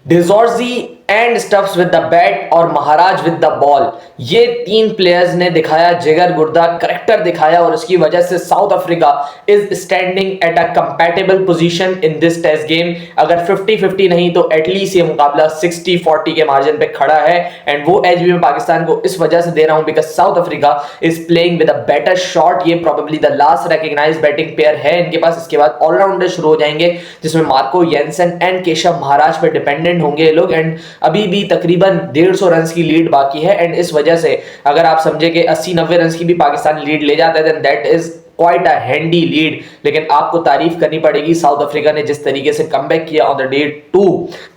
De Zorzi and stuffs with the bat और Maharaj with the ball, ये तीन प्लेयर्स ने दिखाया जिगर गुर्दा, करेक्टर दिखाया और उसकी वजह से South Africa is standing at a compatible position in this test game. अगर 50-50 नहीं तो एटलीस्ट ये मुकाबला 60-40 के मार्जिन पे खड़ा है। एंड वो एज भी मैं पाकिस्तान को इस वजह से दे रहा हूं because South Africa is playing with a better shot. ये probably the last recognised batting pair है इनके पास। इसके बाद ऑलराउंडर शुरू हो जाएंगे जिसमें Marco Jansen and Keshav Maharaj पे डिपेंडेंट होंगे ये लोग। एंड अभी भी तकरीबन 150 रन की लीड बाकी है। एंड इस वजह से अगर आप समझे कि 80-90 रन की भी पाकिस्तान लीड ले जाता है then that is quite a handy lead. लेकिन आपको तारीफ करनी पड़ेगी साउथ अफ्रीका ने जिस तरीके से कमबैक किया ऑन द डे 2।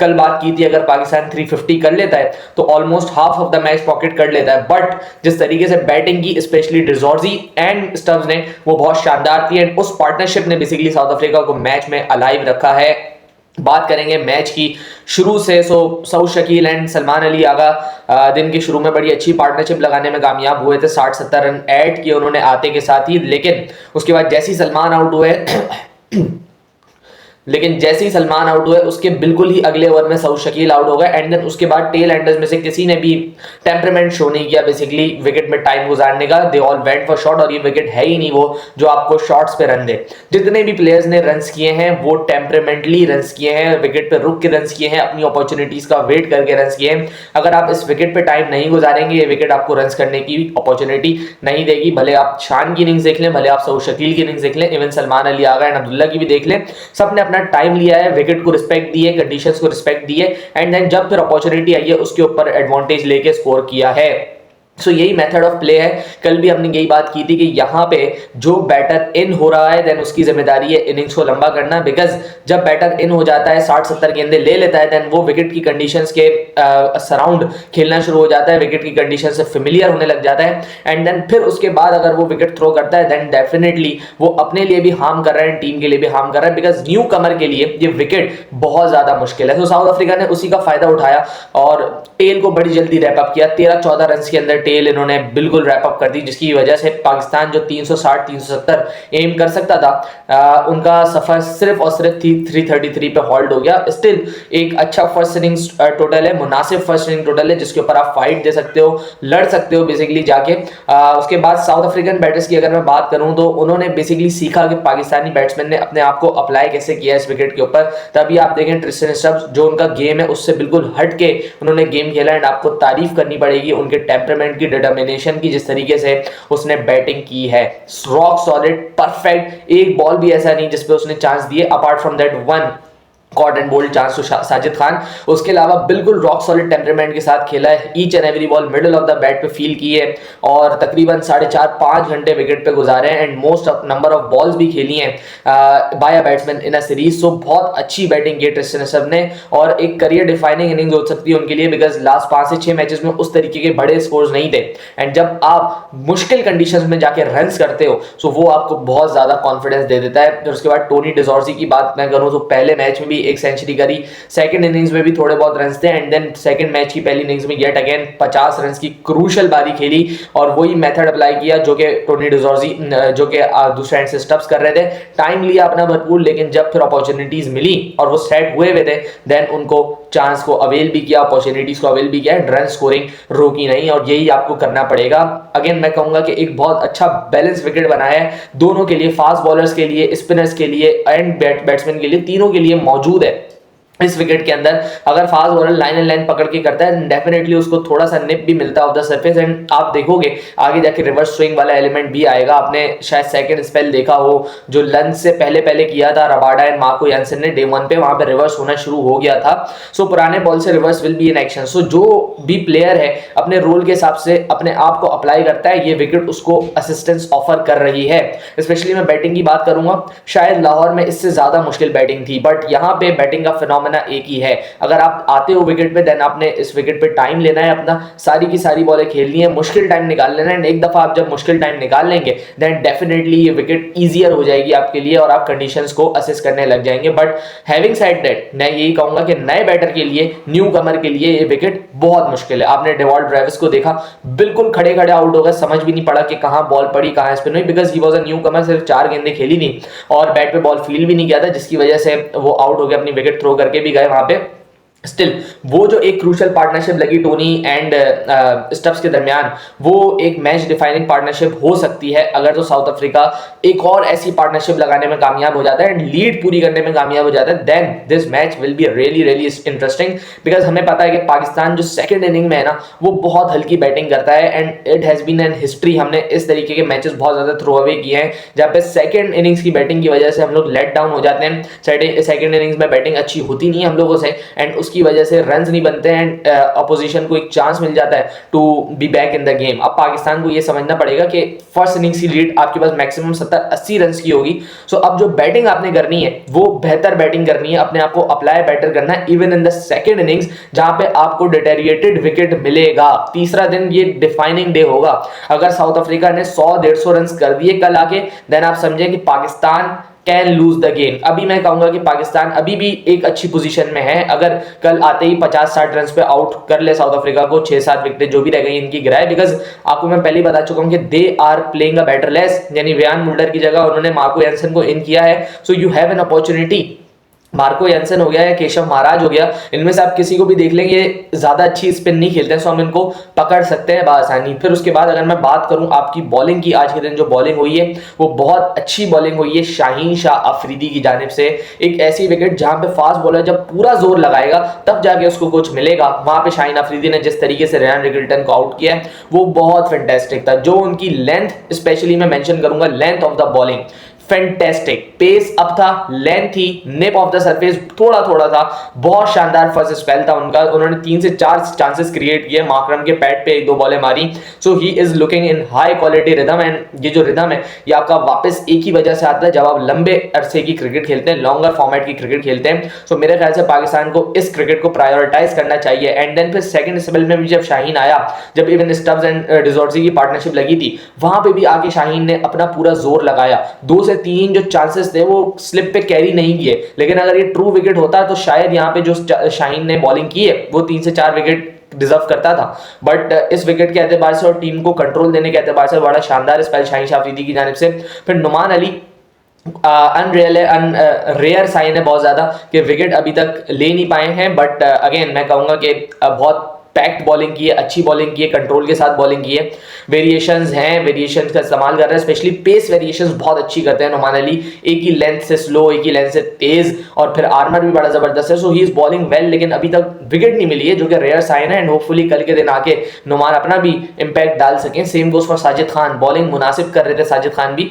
कल बात की थी अगर पाकिस्तान 350 कर लेता है तो almost half of the match pocket कर लेता है। बट जिस तरीके से बैटिंग की स्पेशली डिजॉर्जी एंड स्टब्स ने वो बहुत शानदार थी। एंड उस पार्टनरशिप ने बेसिकली साउथ अफ्रीका को मैच में अलाइव रखा है। बात करेंगे मैच की शुरू से। सऊद शकील एंड सलमान अली आगा दिन के शुरू में बड़ी अच्छी पार्टनरशिप लगाने में कामयाब हुए थे। 60-70 रन ऐड किए उन्होंने आते के साथ ही। लेकिन उसके बाद जैसे ही सलमान आउट हुए उसके बिल्कुल ही अगले ओवर में सऊद शकील आउट हो गए। एंड देन उसके बाद टेल एंडर्स में से किसी ने भी टेम्परामेंट शो नहीं किया बेसिकली विकेट में टाइम गुजारने का। They all went for shot और ये विकेट है ही नहीं वो जो आपको शॉट्स पे रन दे। जितने भी प्लेयर्स ने रन्स किए हैं वो टेम्परामेंटली रन्स किए हैं, विकेट पे रुक के रन्स किए हैं, अपनी अपॉर्चुनिटीज का वेट करके रन्स किए हैं। अगर आप इस विकेट पे टाइम नहीं गुजारेंगे ये विकेट आपको रन्स करने की अपॉर्चुनिटी नहीं देगी। भले आप शान की इनिंग्स देख लें, भले आप सऊद शकील की इनिंग्स देख लें, इवन सलमान अली आगा एंड अब्दुल्ला की भी देख लें, सबने अपना टाइम लिया है, विकेट को रिस्पेक्ट दी है, कंडीशंस को रिस्पेक्ट दी है। एंड देन जब फिर अपॉर्चुनिटी आई है उसके ऊपर एडवांटेज लेके स्कोर किया है। सो यही मेथड ऑफ प्ले है। कल भी हमने यही बात की थी कि यहाँ पे जो बैटर इन हो रहा है देन उसकी जिम्मेदारी है इनिंग्स को लंबा करना। बिकॉज जब बैटर इन हो जाता है 60-70 गेंदे ले लेता है देन वो विकेट की कंडीशंस के सराउंड खेलना शुरू हो जाता है, विकेट की कंडीशन से फेमिलियर होने लग जाता है। एंड देन फिर उसके बाद अगर वो विकेट थ्रो करता है देन डेफिनेटली वो अपने लिए भी हार्म कर रहा है, टीम के लिए भी हार्म कर रहा है। बिकॉज न्यू कमर के लिए ये विकेट बहुत ज्यादा मुश्किल है। तो साउथ अफ्रीका ने उसी का फायदा उठाया और टेल को बड़ी जल्दी रैप अप किया। 13-14 रन के अंदर टेल इन्होंने बिल्कुल रैप अप कर दी जिसकी वजह से पाकिस्तान जो 360-370 एम कर सकता था उनका सफर सिर्फ और सिर्फ 333 पे हॉल्ड हो गया। स्टिल एक अच्छा फर्स्ट इनिंग्स टोटल है, मुनासिब फर्स्ट इनिंग टोटल है जिसके ऊपर आप फाइट दे सकते हो, लड़ सकते हो बेसिकली जाके। उसके बाद साउथ अफ्रीकन बैटर्स की अगर मैं बात करूं तो उन्होंने बेसिकली सीखा कि पाकिस्तानी बैट्समैन ने अपने आप को अप्लाई कैसे किया इस विकेट के ऊपर। तभी आप देखें ट्रिस्टन स्टब्स जो उनका गेम है उससे बिल्कुल हट के उन्होंने गेम खेला। एंड आपको तारीफ करनी पड़ेगी उनके टेम्परामेंट की, डिटर्मिनेशन की, जिस तरीके से उसने बैटिंग की है। रॉक सॉलिड, परफेक्ट, एक बॉल भी ऐसा नहीं जिसपे उसने चांस दिए apart from that one caught and bowled chance to Sajid Khan. उसके अलावा बिल्कुल रॉक सॉलिड टेम्परामेंट के साथ खेला है, each and every ball middle of the bat पे फील की है और तकरीबन 4.5-5 घंटे विकेट पे गुजारे हैं। And most of number of balls भी खेली हैं by a batsman in a series. So बहुत अच्छी बैटिंग की ट्रिस्टन सब ने और एक करियर डिफाइनिंग इनिंग्स हो सकती है उनके लिए बिकॉज लास्ट 5 से 6 मैचेस में उस तरीके के बड़े स्कोर्स नहीं थे। एंड जब आप मुश्किल कंडीशंस में जाके रन्स करते हो सो वो आपको बहुत ज्यादा कॉन्फिडेंस दे देता है। और उसके बाद टोनी डिजॉर्जी की बात मैं करूं तो पहले मैच में भी एक सेंचुरी करी, सेकंड इनिंग्स में भी थोड़े बहुत रन्स थे। एंड देन सेकंड मैच की पहली इनिंग्स में येट अगेन 50 रन की क्रूशियल बारी खेली और वही मेथड अप्लाई किया जो कि टोनी डिजॉर्जी जो कि दूसरे एंड से स्टब्स कर रहे थे। टाइम लिया अपना भरपूर लेकिन जब फिर अपॉर्चुनिटीज मिली और वो सेट हुए हुए थे देन उनको चांस को अवेल भी किया, अपॉर्चुनिटीज को अवेल भी किया, रन स्कोरिंग रोकी नहीं। और यही आपको करना पड़ेगा। अगेन मैं कहूंगा कि एक बहुत अच्छा बैलेंस विकेट बनाया है दोनों के लिए, फास्ट बॉलर्स के लिए, स्पिनर्स के लिए एंड बैट्समैन के लिए, तीनों के लिए मौजूद है इस विकेट के अंदर। अगर fast bowler line and line पकड़ के करता है डेफिनेटली उसको थोड़ा सा निप भी मिलता है ऑफ द सरफेस। एंड आप देखोगे आगे जाके रिवर्स स्विंग वाला एलिमेंट भी आएगा। आपने शायद सेकंड स्पेल देखा हो जो लंच से पहले पहले किया था रबाडा एंड मार्को यानसन ने डे 1 पे, वहां पे रिवर्स होना शुरू हो गया था। सो पुराने बॉल से reverse will be in action. So जो भी प्लेयर है अपने रोल के हिसाब से अपने आप को अप्लाई करता है, ये विकेट उसको असिस्टेंस ऑफर कर रही है। स्पेशली मैं बैटिंग की बात करूंगा, शायद लाहौर में इससे ज्यादा मुश्किल बैटिंग थी बट यहाँ पे बैटिंग का फिनोमेना एक ही है। अगर आप आते हो विकेट पे देन आपने इस विकेट पे टाइम लेना है, अपना सारी की सारी बॉलें खेलनी है, मुश्किल टाइम निकाल लेना है। एक दफा आप जब मुश्किल टाइम निकाल लेंगे देन डेफिनेटली ये विकेट इजियर हो जाएगी आपके लिए और आप कंडीशंस को असेस करने लग जाएंगे। बट हैविंग सेड दैट मैं यही कहूंगा कि नए बैटर के लिए, न्यू कमर के लिए ये विकेट बहुत मुश्किल है। आपने डेवॉल्ट ब्रेविस को देखा बिल्कुल खड़े खड़े आउट हो गए, समझ भी नहीं पड़ा कि कहां बॉल पड़ी कहां स्पिन हुई because he was a newcomer. सिर्फ 4 गेंदें खेली थी और बैट पे बॉल फील भी नहीं किया था जिसकी वजह से वो आउट हो गए, अपनी विकेट थ्रो करके भी गए वहां पे। स्टिल वो जो एक क्रूशल पार्टनरशिप लगी टोनी एंड स्टब्स के दरमियान, वो एक मैच डिफाइनिंग पार्टनरशिप हो सकती है अगर तो साउथ अफ्रीका एक और ऐसी पार्टनरशिप लगाने में कामयाब हो जाता है एंड लीड पूरी करने में कामयाब हो जाता है, then this match will be really really interesting. Because हमें पता है कि पाकिस्तान जो सेकंड इनिंग में है ना, वो बहुत हल्की बैटिंग करता है and it has been an history. हमने इस तरीके के मैचेस बहुत ज्यादा थ्रो अवे किए हैं जहाँ पे सेकंड इनिंग्स की बैटिंग की वजह से हम लोग लेट डाउन हो जाते हैं। सेकंड इनिंग्स में बैटिंग अच्छी होती नहीं है हम लोगों से एंड उसकी वजह से रन नहीं बनते हैं एंड अपोजिशन को एक चांस मिल जाता है to be back in the game. अब पाकिस्तान को ये समझना पड़ेगा कि फर्स्ट इनिंग्स की लीड आपके पास मैक्सिमम 70-80 रन की होगी। सो अब जो बैटिंग आपने करनी है वो बेहतर बैटिंग करनी है, अपने आप को अप्लाई बेटर करना है even in the second innings जहां पे आपको डिटेरिएटेड विकेट मिलेगा। तीसरा दिन ये डिफाइनिंग डे होगा। अगर साउथ अफ्रीका ने 100-150 रन कर दिए कल आके, देन आप समझें कि Pakistan can lose the game. अभी मैं कहूंगा कि पाकिस्तान अभी भी एक अच्छी पोजीशन में है। अगर कल आते ही 50-60 रन पे आउट कर ले साउथ अफ्रीका को, 6-7 विकेट जो भी रह गई इनकी गिराए, बिकॉज आपको मैं पहले ही बता चुका हूं कि they are playing a better less, यानी व्यान मुल्डर की जगह उन्होंने मार्को यानसन को इन किया है। So you have an opportunity. Marco Jansen हो गया या केशव महाराज हो गया, इनमें से आप किसी को भी देख लेंगे, ज्यादा अच्छी स्पिन नहीं खेलते हैं, सो हम इनको पकड़ सकते हैं बासानी। फिर उसके बाद अगर मैं बात करूं आपकी बॉलिंग की, आज के दिन जो बॉलिंग हुई है वो बहुत अच्छी बॉलिंग हुई है शाहीन शाह अफरीदी की जानिब से। एक ऐसी विकेट जहां पे फास्ट बॉलर जब पूरा जोर लगाएगा तब जाके उसको कुछ मिलेगा, वहां पे शाहीन अफरीदी ने जिस तरीके से रेयान रिगल्टन को आउट किया है वो बहुत फैंटास्टिक था। जो उनकी लेंथ, स्पेशली मैं मेंशन करूंगा length of the bowling, fantastic. Pace up था, लेंथ थी, निप ऑफ द सरफेस थोड़ा थोड़ा था, बहुत शानदार फर्स्ट स्पेल था उनका। उन्होंने 3 से 4 चांसेस क्रिएट किए, माकरम के पैड पे 1-2 बॉलें मारी। So he is looking in high quality rhythm and ये जो रिदम है ये आपका वापस एक ही वजह से आता है जब आप लंबे अरसे की क्रिकेट खेलते हैं, लॉन्गर फॉर्मेट की क्रिकेट खेलते हैं। सो मेरे ख्याल से पाकिस्तान को इस क्रिकेट को प्रायोरिटाइज करना चाहिए। एंड देन फिर सेकंड स्पेल में भी जब शाहीन आया, जब इवन स्टब्स एंड डिजॉर्जी की पार्टनरशिप लगी थी, वहां पे भी आके शाहीन ने अपना पूरा जोर लगाया। 2 से 3 जो चांसेस थे वो स्लिप पे कैरी नहीं किए, लेकिन अगर ये ट्रू विकेट होता तो शायद यहाँ पे जो शाहीन ने बॉलिंग की है वो 3 से 4 विकेट डिजर्व करता था। बट इस विकेट के एतबार से और टीम को कंट्रोल देने के एतबार से बड़ा शानदार स्पेल शाहीन शाह अफरीदी की जानिब से। फिर नुमान अली रेयर साइन है बहुत ज्यादा कि विकेट अभी तक ले नहीं पाए हैं, बट अगेन मैं कहूंगा कि बहुत पैक्ट बॉलिंग की है, अच्छी बॉलिंग की है, कंट्रोल के साथ बॉलिंग की है। वेरिएशंस हैं, वेरिएशंस का इस्तेमाल कर रहे हैं, स्पेशली पेस वेरिएशंस बहुत अच्छी करते हैं नुमान अली। एक ही लेंथ से स्लो, एक ही लेंथ से तेज, और फिर आर्मर भी बड़ा जबरदस्त है। सो ही इज बॉलिंग वेल, लेकिन अभी तक विकेट नहीं मिली है जो कि रेयर साइन है एंड होपफुली कल के दिन आके नुमान अपना भी इंपैक्ट डाल सकें। Same goes for Sajid Khan, bowling मुनासिब कर रहे थे साजिद खान भी।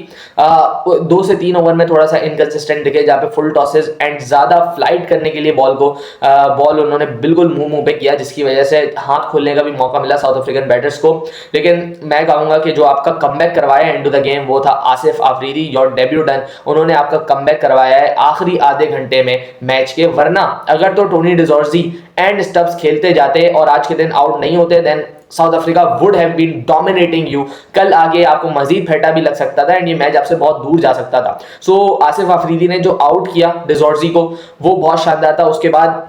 2 से 3 ओवर में थोड़ा सा इनकंसिस्टेंट दिखे जहाँ पे फुल टॉसेस एंड ज्यादा फ्लाइट करने के लिए बॉल उन्होंने बिल्कुल मुंह पे किया, जिसकी वजह से हाथ खोलने का भी मौका मिला साउथ अफ्रीकन बैटर्स को। लेकिन मैं कहूंगा कि जो आपका कमबैक करवाया एंड टू द गेम वो था Asif Afridi, your debut done. उन्होंने आपका कमबैक करवाया है आखिरी आधे घंटे में मैच के, वरना अगर तो टोनी डिजॉर्जी एंड स्टब्स खेलते जाते और आज के दिन आउट नहीं होते, then South Africa would have been dominating you. कल आगे आपको मजीद फेटा भी लग सकता था एंड ये मैच आपसे बहुत दूर जा सकता था। सो आसिफ आफरीदी ने जो आउट किया डिजॉर्जी को वो बहुत शानदार था। उसके बाद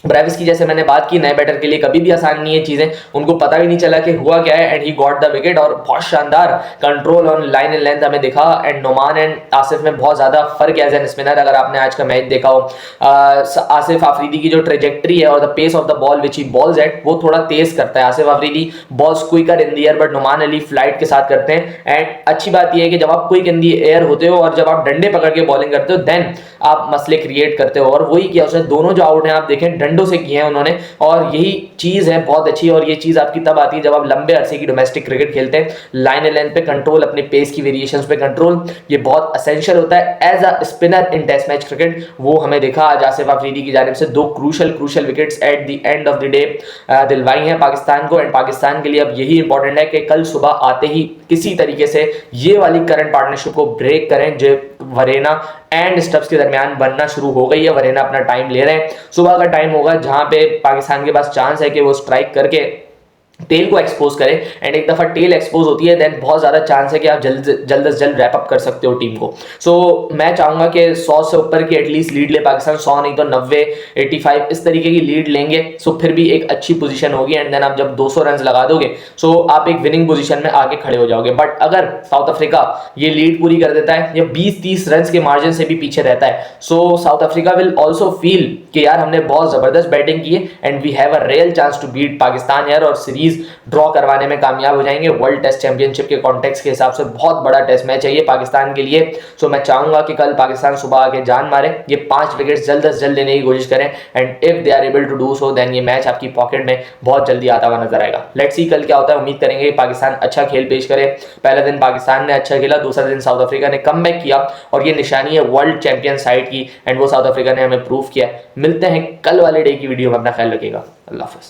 ब्रेविस की जैसे मैंने बात की, नए बैटर के लिए कभी भी आसान नहीं है चीजें, उनको पता भी नहीं चला कि हुआ क्या है and he got the wicket. और बहुत शानदार control on line and length हमें दिखा एंड नोमान एंड आसिफ में बहुत ज्यादा फर्क है एज एन स्पिनर। अगर आपने आज का मैच देखा हो, आसिफ आफरीदी की जो ट्रेजेक्टरी है और the pace of the ball which he bowls at वो थोड़ा तेज करता है। Asif Afridi bowls quicker in the air, but Nauman Ali flight के साथ करते हैं। एंड अच्छी बात यह है कि जब आप क्विक इन द एयर होते हो और जब आप डंडे पकड़ के बॉलिंग करते हो, देन आप मसले क्रिएट करते हो, और वही किया उसने। दोनों जो आउट हैं आप देखें डंडों से किए हैं उन्होंने, और यही चीज है बहुत अच्छी। और ये चीज आपकी तब आती है जब आप लंबे अरसे की डोमेस्टिक क्रिकेट खेलते हैं। लाइन एंड लेंथ पे कंट्रोल, अपने पेस की वेरिएशंस पे कंट्रोल, ये बहुत एसेंशियल होता है as a spinner in test match cricket. वो हमें देखा आज आसिफ आफरीदी की जानिब से 2 crucial wickets at the end of the day दिलवाई हैं पाकिस्तान को। एंड पाकिस्तान के लिए अब यही इंपॉर्टेंट है कि कल सुबह आते ही किसी तरीके से ये वाली करंट पार्टनरशिप को ब्रेक करें जो वरेना एंड स्टब्स के दरमियान बनना शुरू हो गई है। वरेना अपना टाइम ले रहे हैं, सुबह का टाइम होगा जहां पे पाकिस्तान के पास चांस है कि वो स्ट्राइक करके टेल को एक्सपोज करें, एंड एक दफा टेल एक्सपोज होती है देन बहुत ज्यादा चांस है कि आप जल्द से जल्द रैप अप कर सकते हो टीम को। सो मैं चाहूंगा कि 100 से ऊपर की एटलीस्ट लीड ले पाकिस्तान, 100 नहीं तो 90, 85 इस तरीके की लीड लेंगे। सो फिर भी एक अच्छी पोजीशन होगी, एंड देन आप जब 200 रन लगा दोगे सो आप एक विनिंग पोजीशन में आगे खड़े हो जाओगे। बट अगर साउथ अफ्रीका ये लीड पूरी कर देता है या 20-30 रन के मार्जिन से भी पीछे रहता है, so South Africa will also feel कि यार हमने बहुत जबरदस्त बैटिंग की है and we have a real chance to beat Pakistan यार, और सीरीज ड्रॉ करवाने में कामयाब हो जाएंगे। वर्ल्ड टेस्ट चैंपियनशिप के कॉन्टेक्स्ट के हिसाब से बहुत बड़ा टेस्ट मैच है ये पाकिस्तान के लिए। सो मैं चाहूंगा कि कल पाकिस्तान सुबह आके जान मारे, ये 5 विकेट जल्द से जल्द लेने की कोशिश करें, and if they are able to do so then ये मैच आपकी पॉकेट में बहुत जल्दी आता हुआ नजर आएगा। लेट्स सी कल क्या होता है। उम्मीद करेंगे पाकिस्तान अच्छा खेल पेश करे। पहला दिन पाकिस्तान ने अच्छा खेला, दूसरा दिन साउथ अफ्रीका ने कमबैक किया, और ये निशानी है वर्ल्ड चैंपियन साइड की, एंड वो साउथ अफ्रीका ने हमें प्रूव किया। मिलते हैं कल वाले डे की वीडियो में, अपना ख्याल रखिएगा। अल्लाह हाफिज़।